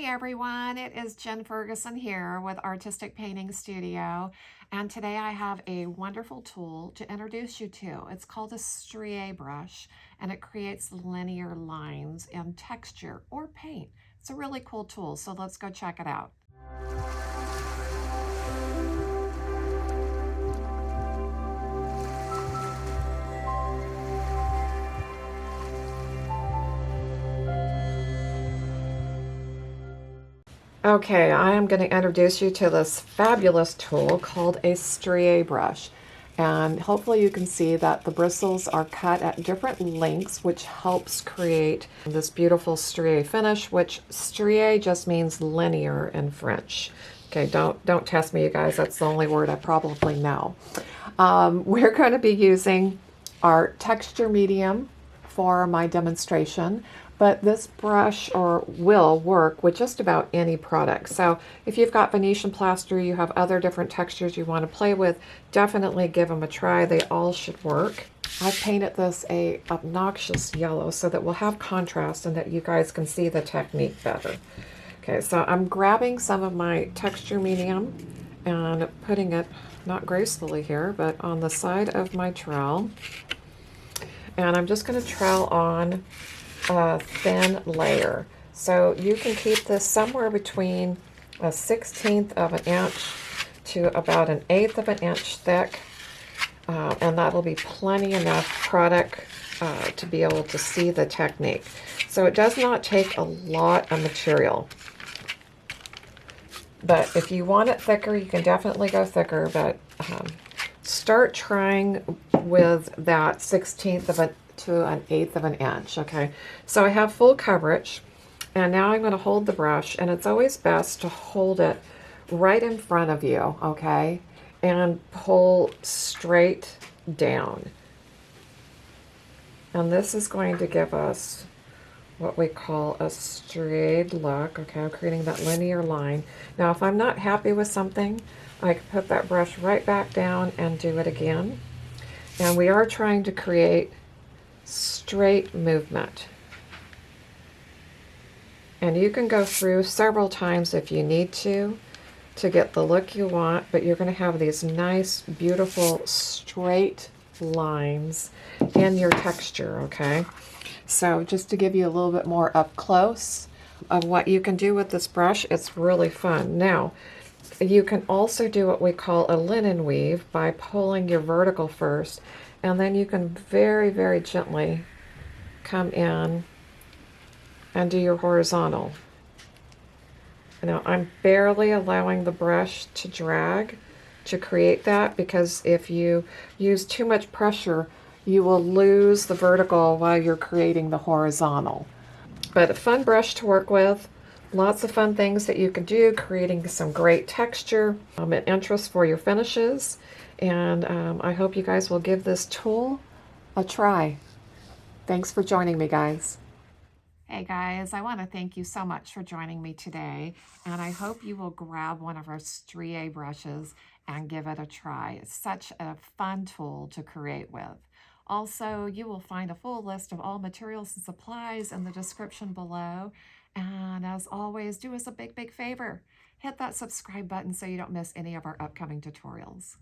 Hey everyone, it is Jen Ferguson here with Artistic Painting Studio, and today I have a wonderful tool to introduce you to. It's called a Stria Brush, and it creates linear lines in texture or paint. It's a really cool tool, so let's go check it out. Okay, I am going to introduce you to this fabulous tool called a Stria Brush. And hopefully you can see that the bristles are cut at different lengths, which helps create this beautiful strié finish, which strié just means linear in French. Okay, don't test me, you guys. That's the only word I probably know. We're going to be using our texture medium for my demonstration, but this brush will work with just about any product. So if you've got Venetian plaster, you have other different textures you want to play with, definitely give them a try. They all should work. I painted this a obnoxious yellow so that we'll have contrast and that you guys can see the technique better. Okay, so I'm grabbing some of my texture medium and putting it, not gracefully here, but on the side of my trowel. And I'm just going to trowel on a thin layer. So you can keep this somewhere between a 1/16 of an inch to about an 1/8 of an inch thick. And that'll be plenty enough product to be able to see the technique. So it does not take a lot of material. But if you want it thicker, you can definitely go thicker, but start trying with that 1/16 of to an 1/8 of an inch, okay? So I have full coverage, and now I'm going to hold the brush, and it's always best to hold it right in front of you, okay? And pull straight down. And this is going to give us what we call a striated look. Okay, I'm creating that linear line. Now, if I'm not happy with something, I can put that brush right back down and do it again. And we are trying to create straight movement. And you can go through several times if you need to get the look you want, but you're going to have these nice, beautiful, straight lines in your texture, okay? So just to give you a little bit more up close of what you can do with this brush, it's really fun. Now, you can also do what we call a linen weave by pulling your vertical first, and then you can very, very gently come in and do your horizontal. Now, I'm barely allowing the brush to drag to create that, because if you use too much pressure, you will lose the vertical while you're creating the horizontal. But a fun brush to work with, lots of fun things that you can do, creating some great texture and interest for your finishes. And I hope you guys will give this tool a try. Thanks for joining me, guys. Hey guys, I want to thank you so much for joining me today, and I hope you will grab one of our Stria brushes and give it a try. It's such a fun tool to create with. Also, you will find a full list of all materials and supplies in the description below. And as always, do us a big, big favor. Hit that subscribe button so you don't miss any of our upcoming tutorials.